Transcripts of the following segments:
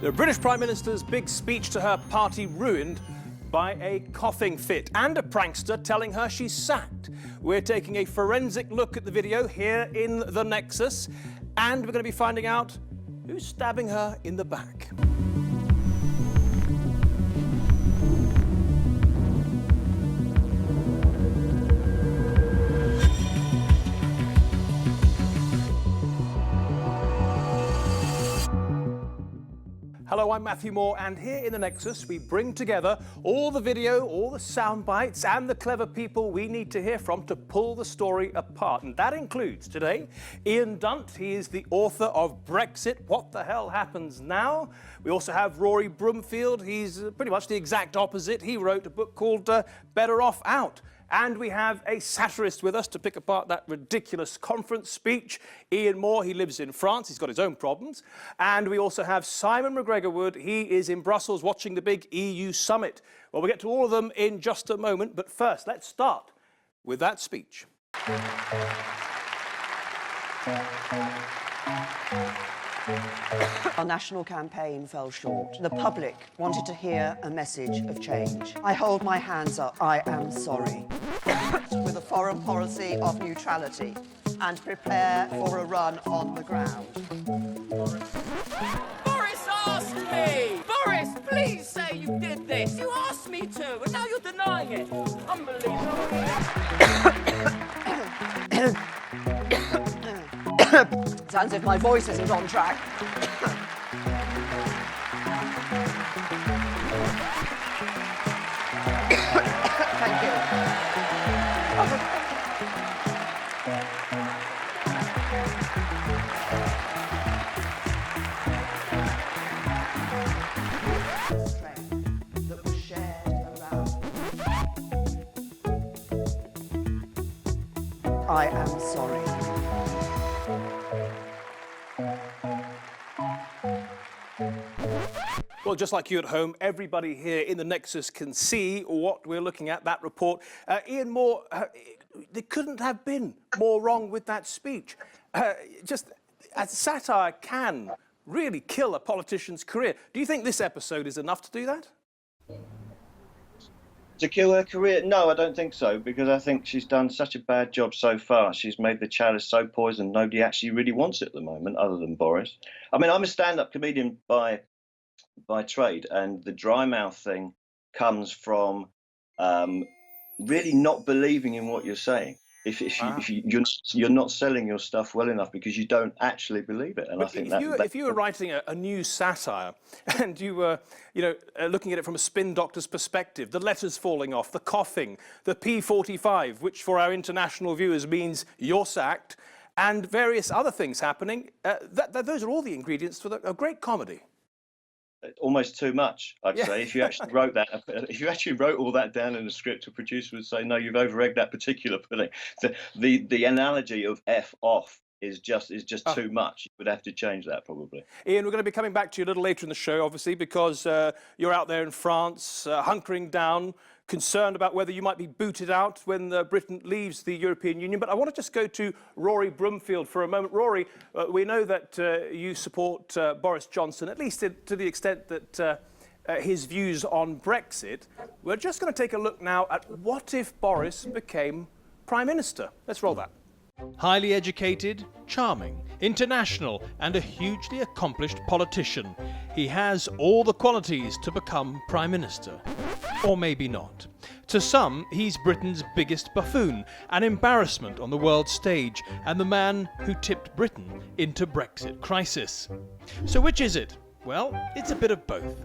The British Prime Minister's big speech to her party ruined by a coughing fit and a prankster telling her she's sacked. We're taking a forensic look at the video here in the Nexus, and we're going to be finding out who's stabbing her in the back. Hello, I'm Matthew Moir, and here in the Nexus we bring together all the video, all the sound bites and the clever people we need to hear from to pull the story apart. And that includes today Ian Dunt. He is the author of Brexit, What the Hell Happens Now? We also have Rory Bloomfield. He's pretty much the exact opposite. He wrote a book called Better Off Out. And we have a satirist with us to pick apart that ridiculous conference speech. Ian Moore, he lives in France. He's got his own problems. And we also have Simon McGregor-Wood. He is in Brussels watching the big EU summit. Well, we'll get to all of them in just a moment. But first, let's start with that speech. Our national campaign fell short. The public wanted to hear a message of change. I hold my hands up. I am sorry. With a foreign policy of neutrality and prepare for a run on the ground. Boris asked me! Boris, please say you did this. You asked me to, and now you're denying it. Unbelievable. Sounds as if my voice isn't on track. Thank you. That was shared around. I am sorry. Well, just like you at home, everybody here in the Nexus can see what we're looking at, that report. Ian Moore, there couldn't have been more wrong with that speech. Just as satire can really kill a politician's career. Do you think this episode is enough to do that? To kill her career? No, I don't think so, because I think she's done such a bad job so far. She's made the chalice so poisoned, nobody actually really wants it at the moment, other than Boris. I mean, I'm a stand-up comedian by trade, and the dry mouth thing comes from really not believing in what you're saying. If you're not selling your stuff well enough because you don't actually believe it, and but I think if you were writing a new satire and you were looking at it from a spin doctor's perspective, the letters falling off, the coughing, the P45, which for our international viewers means you're sacked, and various other things happening, those are all the ingredients for a great comedy. Almost too much, I'd say. If you actually wrote that, if you actually wrote all that down in a script, a producer would say, "No, you've over-egged that particular pudding." The analogy of "f off" is just too much. You would have to change that probably. Ian, we're going to be coming back to you a little later in the show, obviously, because you're out there in France, hunkering down, concerned about whether you might be booted out when Britain leaves the European Union. But I want to just go to Rory Bloomfield for a moment. Rory, we know that you support Boris Johnson, at least to the extent that his views on Brexit. We're just going to take a look now at what if Boris became Prime Minister. Let's roll that. Highly educated, charming, international, and a hugely accomplished politician. He has all the qualities to become Prime Minister. Or maybe not. To some, he's Britain's biggest buffoon, an embarrassment on the world stage, and the man who tipped Britain into Brexit crisis. So which is it? Well, it's a bit of both.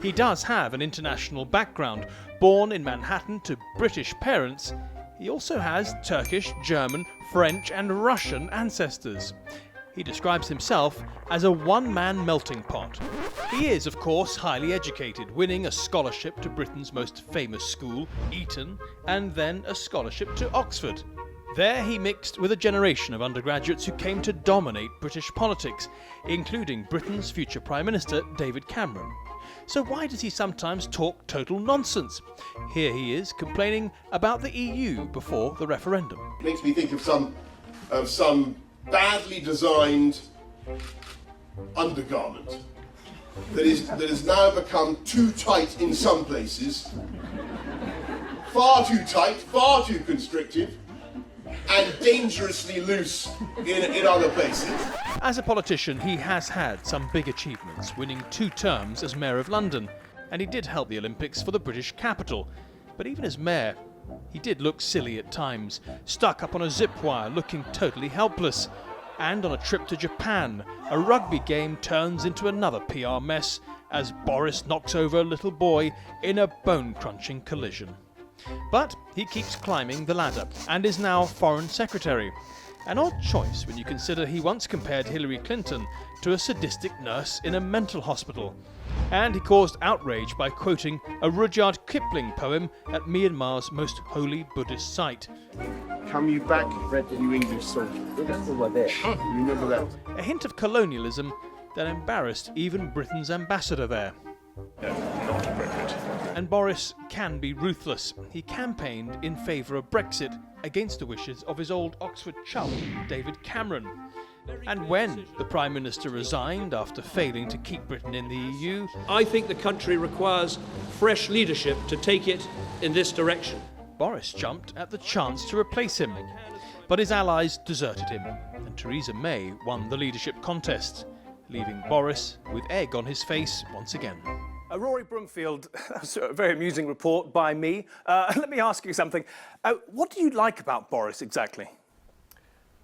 He does have an international background. Born in Manhattan to British parents, he also has Turkish, German, French, and Russian ancestors. He describes himself as a one-man melting pot. He is, of course, highly educated, winning a scholarship to Britain's most famous school, Eton, and then a scholarship to Oxford. There he mixed with a generation of undergraduates who came to dominate British politics, including Britain's future Prime Minister, David Cameron. So why does he sometimes talk total nonsense? Here he is complaining about the EU before the referendum. It makes me think of some badly designed undergarment that has now become too tight in some places, far too tight, far too constrictive, and dangerously loose in other places. As a politician, he has had some big achievements, winning 2 terms as Mayor of London, and he did help the Olympics for the British capital. But even as Mayor, he did look silly at times, stuck up on a zip wire looking totally helpless. And on a trip to Japan, a rugby game turns into another PR mess as Boris knocks over a little boy in a bone-crunching collision. But he keeps climbing the ladder and is now Foreign Secretary. An odd choice when you consider he once compared Hillary Clinton to a sadistic nurse in a mental hospital. And he caused outrage by quoting a Rudyard Kipling poem at Myanmar's most holy Buddhist site. Come you back, you English soldier. You remember that? A hint of colonialism that embarrassed even Britain's ambassador there. Not appropriate. And Boris can be ruthless. He campaigned in favour of Brexit against the wishes of his old Oxford chum, David Cameron. And when the Prime Minister resigned after failing to keep Britain in the EU, I think the country requires fresh leadership to take it in this direction. Boris jumped at the chance to replace him. But his allies deserted him, and Theresa May won the leadership contest, leaving Boris with egg on his face once again. Rory Bloomfield, that's a very amusing report by me. Let me ask you something. What do you like about Boris exactly?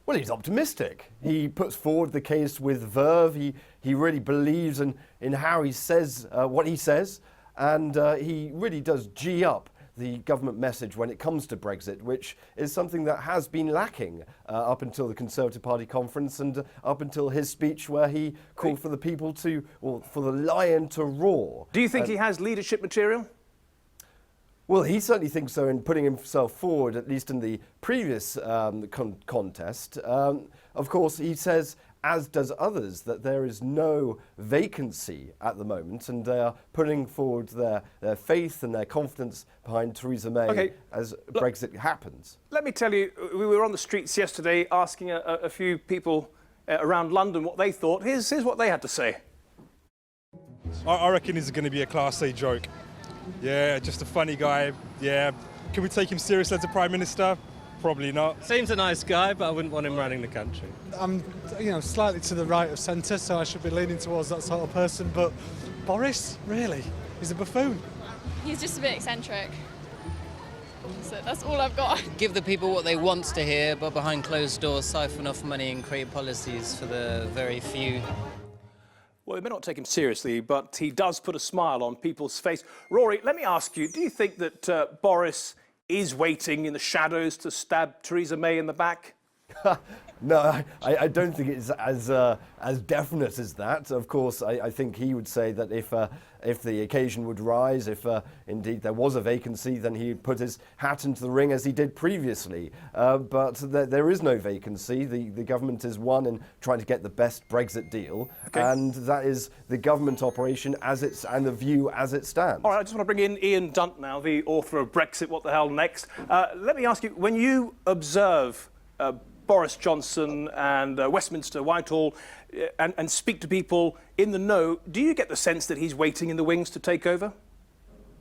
Well, he's optimistic. He puts forward the case with verve. He really believes in how he says what he says, and he really does G up the government message when it comes to Brexit, which is something that has been lacking up until the Conservative Party conference and up until his speech where he called for the people to, or for the lion to roar. Do you think he has leadership material? Well, he certainly thinks so in putting himself forward, at least in the previous contest. Of course, he says, as does others, that there is no vacancy at the moment, and they are putting forward their faith and their confidence behind Theresa May as Brexit happens. Let me tell you, we were on the streets yesterday asking a few people around London what they thought. Here's what they had to say. I reckon he's going to be a Class A joke. Yeah, just a funny guy. Yeah. Can we take him seriously as a Prime Minister? Probably not. Seems a nice guy, but I wouldn't want him running the country. I'm, slightly to the right of centre, so I should be leaning towards that sort of person. But Boris, really, he's a buffoon. He's just a bit eccentric. So that's all I've got. Give the people what they want to hear, but behind closed doors, siphon off money and create policies for the very few. Well, we may not take him seriously, but he does put a smile on people's face. Rory, let me ask you, do you think that Boris is waiting in the shadows to stab Theresa May in the back? No, I don't think it's as definite as that. Of course, I think he would say that if the occasion would rise, if indeed there was a vacancy, then he'd put his hat into the ring as he did previously. But there is no vacancy. The government is one in trying to get the best Brexit deal, and that is the government operation and the view as it stands. All right, I just want to bring in Ian Dunt now, the author of Brexit, What the Hell Next? Let me ask you, when you observe Boris Johnson and Westminster, Whitehall, and speak to people in the know, do you get the sense that he's waiting in the wings to take over?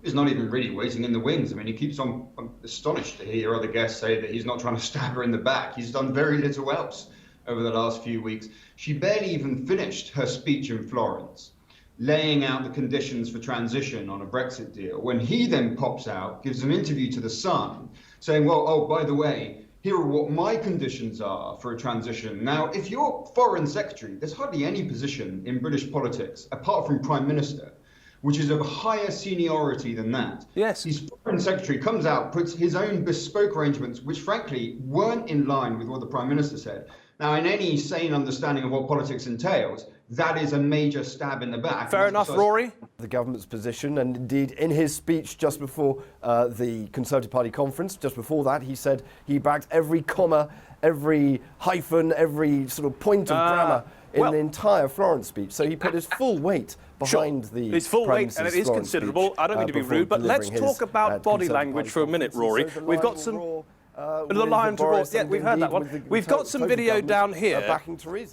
He's not even really waiting in the wings. I mean, he keeps on. I'm astonished to hear other guests say that he's not trying to stab her in the back. He's done very little else over the last few weeks. She barely even finished her speech in Florence, laying out the conditions for transition on a Brexit deal, when he then pops out, gives an interview to The Sun, saying, well, oh, by the way, here are what my conditions are for a transition. Now, if you're Foreign Secretary, there's hardly any position in British politics, apart from Prime Minister, which is of higher seniority than that. Yes. His Foreign Secretary comes out, puts his own bespoke arrangements, which frankly weren't in line with what the Prime Minister said. Now, in any sane understanding of what politics entails, that is a major stab in the back. Fair enough, Rory. The government's position, and indeed in his speech just before the Conservative Party conference, just before that, he said he backed every comma, every hyphen, every sort of point of grammar in the entire Florence speech. So he put his full weight behind the His full Prime weight, and it Minister's is Florence considerable. speech, I don't mean to be rude, but let's talk about body language for a minute, Rory. We've got some... the lion to roar. Yeah, we've heard that one. We've got some video down here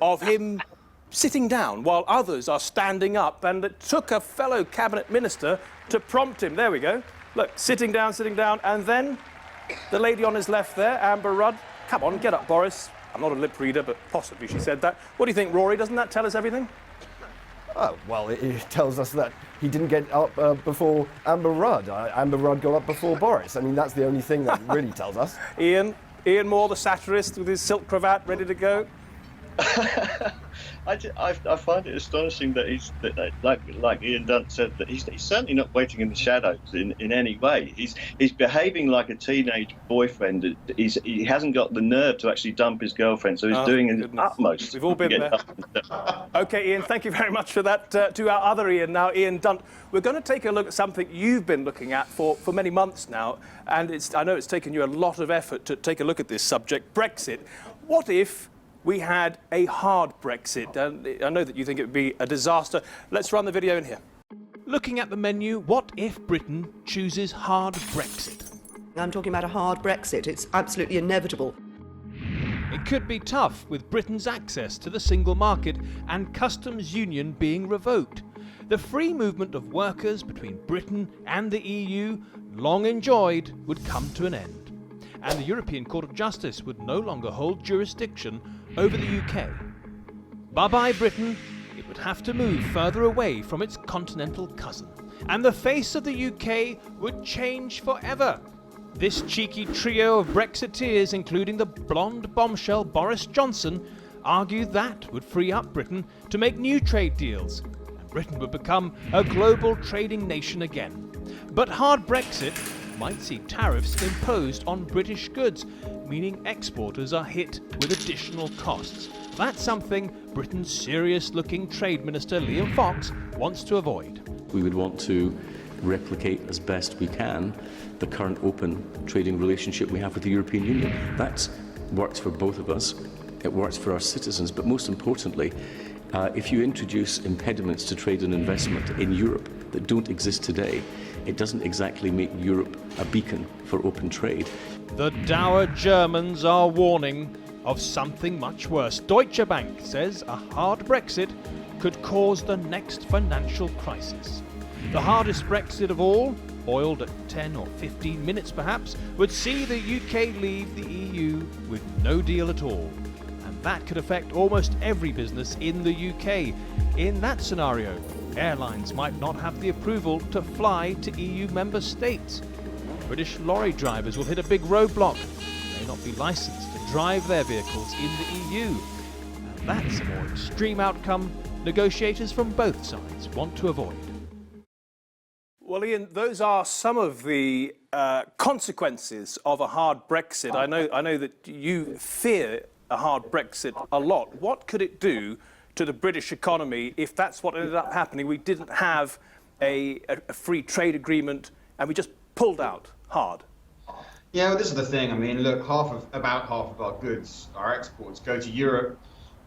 of him sitting down while others are standing up, and it took a fellow cabinet minister to prompt him. There we go. Look, sitting down, and then the lady on his left there, Amber Rudd. Come on, get up, Boris. I'm not a lip reader, but possibly she said that. What do you think, Rory? Doesn't that tell us everything? Oh, well, it tells us that he didn't get up before Amber Rudd. Amber Rudd got up before Boris. I mean, that's the only thing that really tells us. Ian Moir, the satirist, with his silk cravat, ready to go. I find it astonishing that like Ian Dunt said, that he's certainly not waiting in the shadows in any way. He's behaving like a teenage boyfriend. He hasn't got the nerve to actually dump his girlfriend, so he's doing his utmost. We've all been there. OK, Ian, thank you very much for that. To our other Ian now, Ian Dunt. We're going to take a look at something you've been looking at for many months now, and I know it's taken you a lot of effort to take a look at this subject, Brexit. What if we had a hard Brexit? And I know that you think it would be a disaster. Let's run the video in here. Looking at the menu, what if Britain chooses hard Brexit? I'm talking about a hard Brexit. It's absolutely inevitable. It could be tough with Britain's access to the single market and customs union being revoked. The free movement of workers between Britain and the EU, long enjoyed, would come to an end. And the European Court of Justice would no longer hold jurisdiction over the UK. Bye-bye Britain, it would have to move further away from its continental cousin. And the face of the UK would change forever. This cheeky trio of Brexiteers, including the blonde bombshell Boris Johnson, argue that would free up Britain to make new trade deals, and Britain would become a global trading nation again. But hard Brexit might see tariffs imposed on British goods, meaning exporters are hit with additional costs. That's something Britain's serious-looking Trade Minister Liam Fox wants to avoid. We would want to replicate as best we can the current open trading relationship we have with the European Union. That works for both of us, it works for our citizens, but most importantly, if you introduce impediments to trade and investment in Europe that don't exist today, it doesn't exactly make Europe a beacon for open trade. The dour Germans are warning of something much worse. Deutsche Bank says a hard Brexit could cause the next financial crisis. The hardest Brexit of all, boiled at 10 or 15 minutes perhaps, would see the UK leave the EU with no deal at all. And that could affect almost every business in the UK. In that scenario, airlines might not have the approval to fly to EU member states. British lorry drivers will hit a big roadblock. They may not be licensed to drive their vehicles in the EU. And that's a more extreme outcome negotiators from both sides want to avoid. Well, Ian, those are some of the consequences of a hard Brexit. I know that you fear a hard Brexit a lot. What could it do to the British economy if that's what ended up happening? We didn't have a free trade agreement and we just pulled out hard. Yeah, well, this is the thing. I mean, look, about half of our goods, our exports, go to Europe.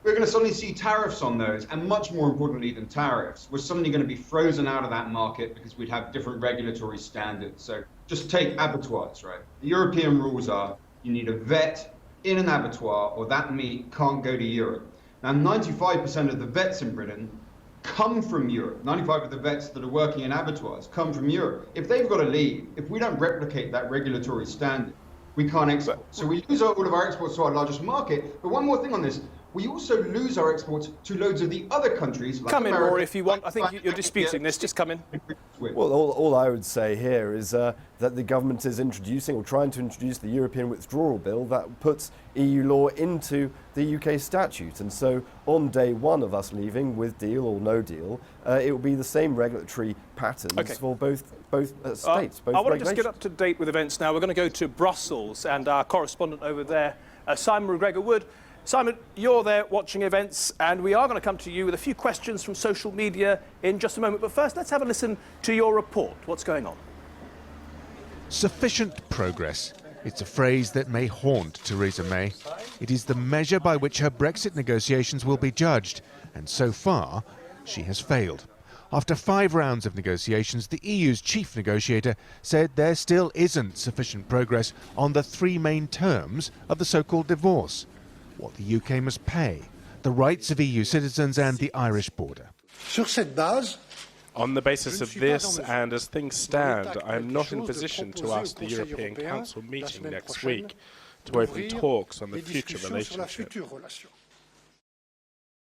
We're going to suddenly see tariffs on those, and much more importantly than tariffs, we're suddenly going to be frozen out of that market because we'd have different regulatory standards. So just take abattoirs, right? The European rules are you need a vet in an abattoir or that meat can't go to Europe. Now, 95% of the vets in Britain come from Europe. 95% of the vets that are working in abattoirs come from Europe. If they've got to leave, if we don't replicate that regulatory standard, we can't export. So we lose all of our exports to our largest market. But one more thing on this. We also lose our exports to loads of the other countries. Like come in, America, Rory, if you want. I think you're disputing this. Just come in. Well, all I would say here is that the government is introducing or trying to introduce the European Withdrawal Bill that puts EU law into the UK statute. And so on day one of us leaving, with deal or no deal, it will be the same regulatory patterns for both states, both I want to just get up to date with events now. We're going to go to Brussels and our correspondent over there, Simon McGregor-Wood. Simon, you're there watching events, and we are going to come to you with a few questions from social media in just a moment. But first, let's have a listen to your report. What's going on? Sufficient progress. It's a phrase that may haunt Theresa May. It is the measure by which her Brexit negotiations will be judged, and so far, she has failed. After 5 rounds of negotiations, the EU's chief negotiator said there still isn't sufficient progress on the 3 main terms of the so-called divorce. What the UK must pay, the rights of EU citizens and the Irish border. On the basis of this, and as things stand, I am not in position to ask the European Council meeting next week to open talks on the future relationship.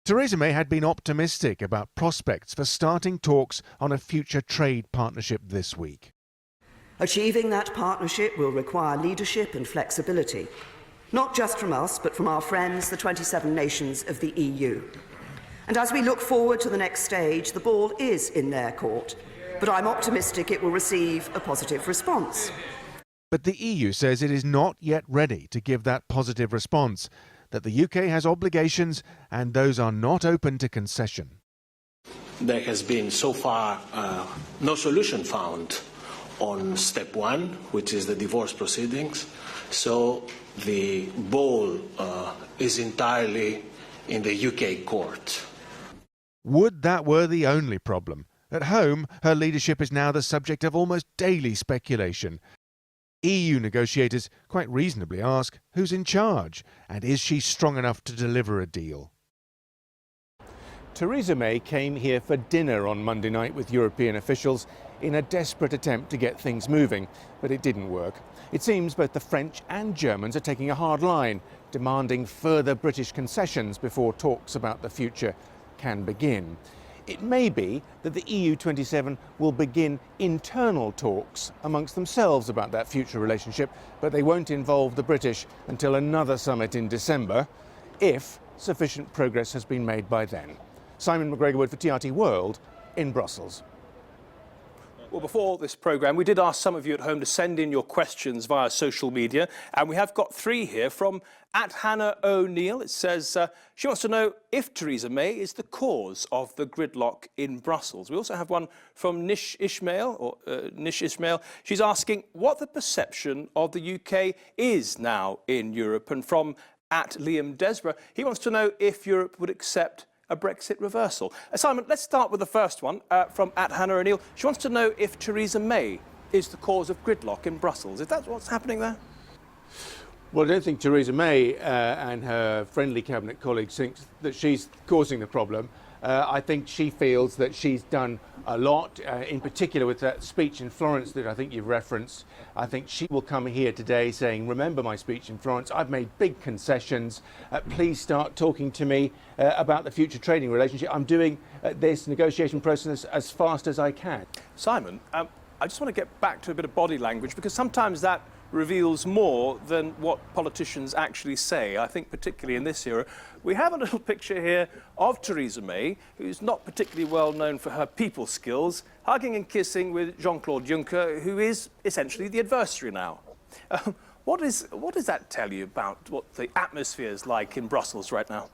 Theresa May had been optimistic about prospects for starting talks on a future trade partnership this week. Achieving that partnership will require leadership and flexibility, not just from us, but from our friends, the 27 nations of the EU. And as we look forward to the next stage, the ball is in their court, but I'm optimistic it will receive a positive response. But the EU says it is not yet ready to give that positive response, that the UK has obligations and those are not open to concession. There has been so far no solution found on step one, which is the divorce proceedings, so the ball is entirely in the UK court. Would that were the only problem. At home, her leadership is now the subject of almost daily speculation. EU negotiators quite reasonably ask who's in charge, and is she strong enough to deliver a deal? Theresa May came here for dinner on Monday night with European officials in a desperate attempt to get things moving, but it didn't work. It seems both the French and Germans are taking a hard line, demanding further British concessions before talks about the future can begin. It may be that the EU27 will begin internal talks amongst themselves about that future relationship, but they won't involve the British until another summit in December, if sufficient progress has been made by then. Simon McGregor-Wood for TRT World in Brussels. Well, before this programme, we did ask some of you at home to send in your questions via social media, and we have got 3 here from @Hannah O'Neill. It says she wants to know if Theresa May is the cause of the gridlock in Brussels. We also have one from Nish Ismail. She's asking what the perception of the UK is now in Europe. And from @Liam Desborough, he wants to know if Europe would accept a Brexit reversal. Simon, let's start with the first one from @Hannah O'Neill. She wants to know if Theresa May is the cause of gridlock in Brussels. Is that what's happening there? Well, I don't think Theresa May and her friendly cabinet colleagues think that she's causing the problem. I think she feels that she's done a lot, in particular with that speech in Florence that I think you've referenced. I think she will come here today saying, remember my speech in Florence, I've made big concessions, please start talking to me about the future trading relationship. I'm doing this negotiation process as fast as I can. Simon, I just want to get back to a bit of body language, because sometimes that reveals more than what politicians actually say. I think particularly in this era. We have a little picture here of Theresa May, who's not particularly well known for her people skills, hugging and kissing with Jean-Claude Juncker, who is essentially the adversary now. What does that tell you about what the atmosphere is like in Brussels right now?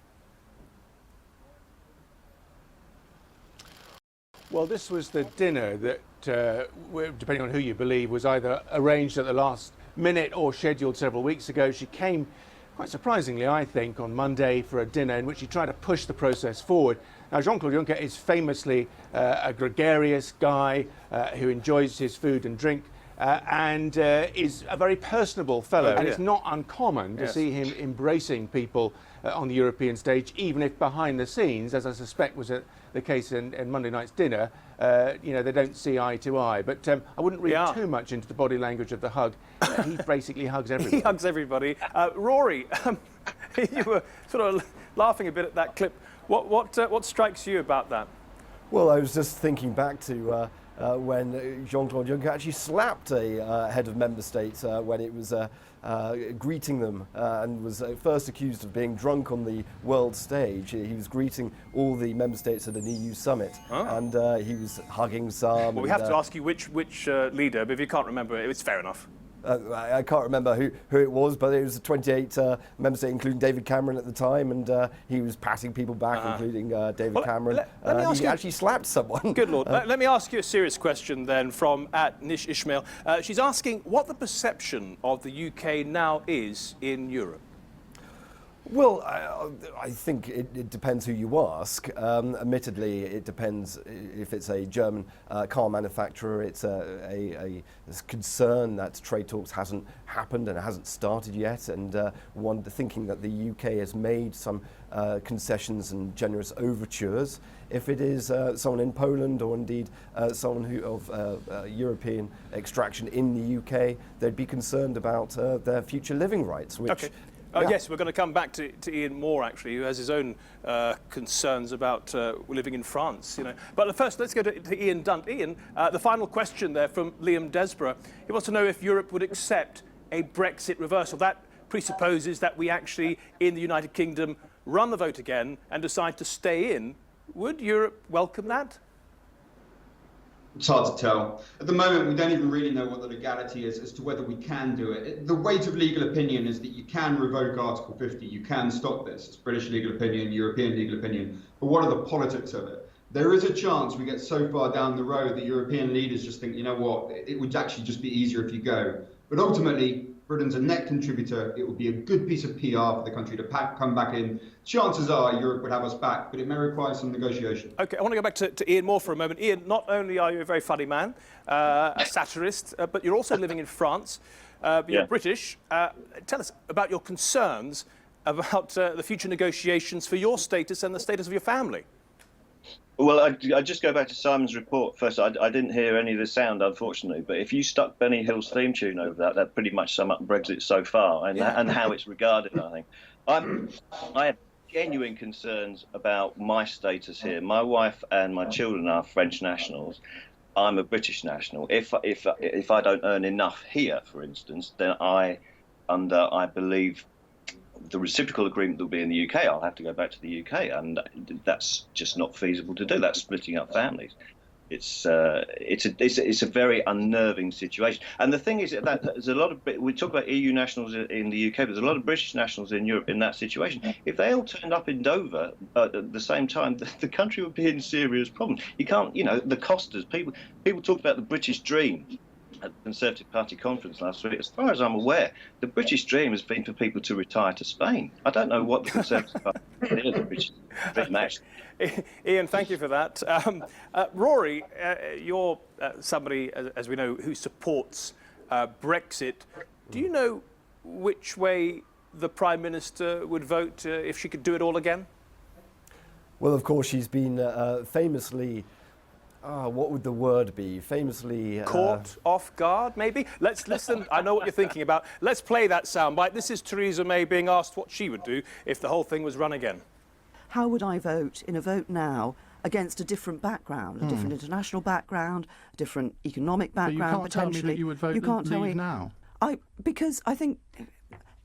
Well, this was the dinner that, depending on who you believe, was either arranged at the last minute or scheduled several weeks ago. She came, quite surprisingly, I think, on Monday for a dinner in which she tried to push the process forward. Now, Jean-Claude Juncker is famously a gregarious guy who enjoys his food and drink and is a very personable fellow. And it's not uncommon to see him embracing people on the European stage, even if behind the scenes, as I suspect was the case in Monday night's dinner, you know, they don't see eye to eye. But I wouldn't read too much into the body language of the hug. He basically hugs everybody. He hugs everybody. Rory, you were sort of laughing a bit at that clip. What strikes you about that? Well, I was just thinking back to when Jean-Claude Juncker actually slapped a head of member states when it was greeting them and was first accused of being drunk on the world stage. He was greeting all the member states at an EU summit, and he was hugging some. Well, we have to ask you which leader, but if you can't remember it, it's fair enough. I can't remember who it was, but it was a 28 member state, including David Cameron at the time, and he was patting people back, including David Cameron. Let me ask he you, actually slapped someone. Good Lord. Let me ask you a serious question then from @Nish Ismail. She's asking what the perception of the UK now is in Europe. Well, I think it depends who you ask. Admittedly, it depends if it's a German car manufacturer. It's a concern that trade talks hasn't happened and it hasn't started yet, and one thinking that the UK has made some concessions and generous overtures. If it is someone in Poland or indeed someone who of European extraction in the UK, they'd be concerned about their future living rights, which. Okay. Yes, we're going to come back to Ian Moir, actually, who has his own concerns about living in France. But first, let's go to Ian Dunt. Ian, the final question there from Liam Desborough. He wants to know if Europe would accept a Brexit reversal. That presupposes that we actually, in the United Kingdom, run the vote again and decide to stay in. Would Europe welcome that? It's hard to tell. At the moment, we don't even really know what the legality is as to whether we can do it. The weight of legal opinion is that you can revoke Article 50. You can stop this. It's British legal opinion, European legal opinion. But what are the politics of it? There is a chance we get so far down the road that European leaders just think, you know what, it would actually just be easier if you go. But ultimately, Britain's a net contributor. It would be a good piece of PR for the country to come back in. Chances are Europe would have us back, but it may require some negotiation. OK, I want to go back to Ian Moir for a moment. Ian, not only are you a very funny man, a satirist, but you're also living in France. You're British. Tell us about your concerns about the future negotiations for your status and the status of your family. Well, I just go back to Simon's report first. I didn't hear any of the sound, unfortunately, but if you stuck Benny Hill's theme tune over that pretty much sum up Brexit so far and how it's regarded, I think. I have genuine concerns about my status here. My wife and my children are French nationals. I'm a British national. If I don't earn enough here, for instance, then I believe the reciprocal agreement that will be in the UK, I'll have to go back to the UK, and that's just not feasible to do. That's splitting up families. It's a very unnerving situation. And the thing is that there's a lot of, we talk about EU nationals in the UK, but there's a lot of British nationals in Europe in that situation. If they all turned up in Dover at the same time, the country would be in serious problems. You can't, the costers. People talk about the British dream at the Conservative Party conference last week. As far as I'm aware, the British dream has been for people to retire to Spain. I don't know what the Conservative Party is, the British dream, actually. Ian, thank you for that. Rory, you're somebody, as we know, who supports Brexit. Do you know which way the Prime Minister would vote if she could do it all again? Well, of course, she's been famously... what would the word be? Famously... Caught off guard, maybe? Let's listen. I know what you're thinking about. Let's play that soundbite. This is Theresa May being asked what she would do if the whole thing was run again. How would I vote in a vote now against a different background, a different international background, a different economic background, potentially? Tell me that you would vote leave now. Because I think,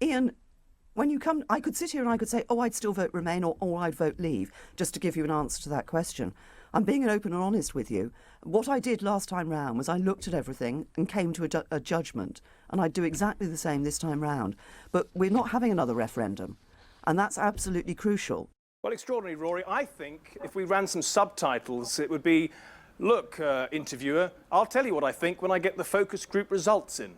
Ian, when you come, I could sit here and I could say, oh, I'd still vote Remain or I'd vote Leave, just to give you an answer to that question. I'm being open and honest with you. What I did last time round was I looked at everything and came to a judgment, and I'd do exactly the same this time round. But we're not having another referendum, and that's absolutely crucial. Well, extraordinary, Rory. I think if we ran some subtitles, it would be, look, interviewer, I'll tell you what I think when I get the focus group results in.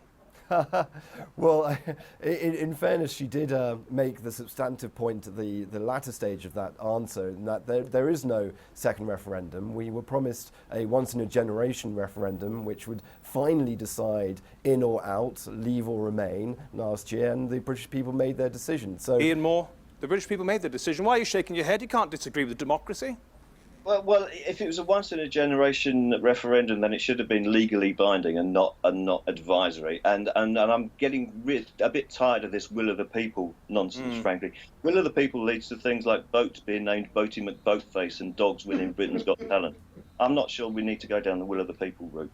Well, in fairness, she did make the substantive point at the latter stage of that answer, in that there is no second referendum. We were promised a once-in-a-generation referendum, which would finally decide in or out, leave or remain, last year, and the British people made their decision. So, Ian Moir, the British people made their decision. Why are you shaking your head? You can't disagree with democracy. Well, if it was a once-in-a-generation referendum, then it should have been legally binding and not advisory. And I'm getting a bit tired of this will of the people nonsense, frankly. Will of the people leads to things like boats being named Boaty McBoatface and dogs winning Britain's Got Talent. I'm not sure we need to go down the will of the people route.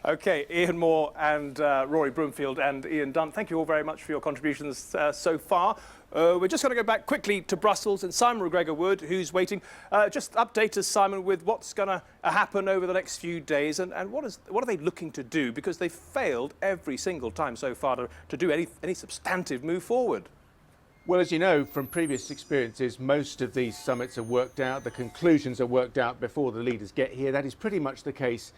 OK, Ian Moir and Rory Bloomfield and Ian Dunt, thank you all very much for your contributions so far. We're just going to go back quickly to Brussels and Simon McGregor-Wood, who's waiting. Just update us, Simon, with what's going to happen over the next few days and what are they looking to do? Because they've failed every single time so far to do any substantive move forward. Well, as you know from previous experiences, most of these summits are worked out, the conclusions are worked out before the leaders get here. That is pretty much the case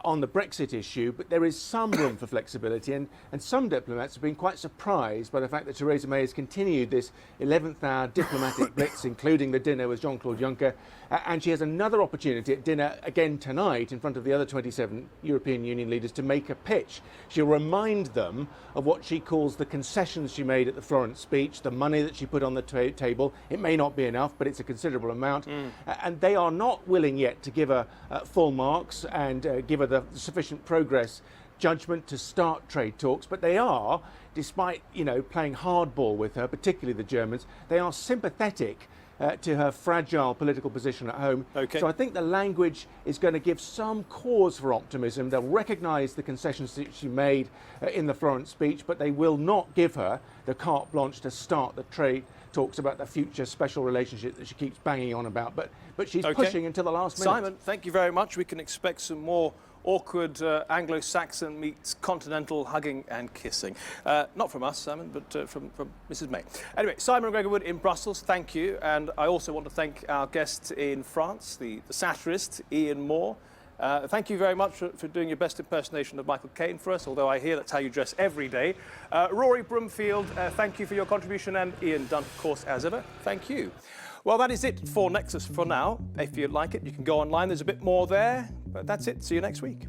on the Brexit issue, but there is some room for flexibility, and some diplomats have been quite surprised by the fact that Theresa May has continued this 11th hour diplomatic blitz, including the dinner with Jean-Claude Juncker, and she has another opportunity at dinner again tonight in front of the other 27 European Union leaders to make a pitch. She'll remind them of what she calls the concessions she made at the Florence speech, the money that she put on the table. It may not be enough, but it's a considerable amount, and they are not willing yet to give her full marks and give her the sufficient progress judgment to start trade talks, but they are, despite playing hardball with her, particularly the Germans, they are sympathetic to her fragile political position at home. Okay. So I think the language is going to give some cause for optimism. They'll recognise the concessions that she made in the Florence speech, but they will not give her the carte blanche to start the trade talks about the future special relationship that she keeps banging on about. But she's pushing until the last minute. Simon, thank you very much. We can expect some more awkward Anglo-Saxon meets continental hugging and kissing. Not from us, Simon, but from Mrs. May. Anyway, Simon McGregor-Wood in Brussels, thank you. And I also want to thank our guest in France, the satirist, Ian Moir. Thank you very much for doing your best impersonation of Michael Caine for us, although I hear that's how you dress every day. Rory Bloomfield, thank you for your contribution, and Ian Dunt, of course, as ever, thank you. Well, that is it for Nexus for now. If you like it, you can go online. There's a bit more there, but that's it. See you next week.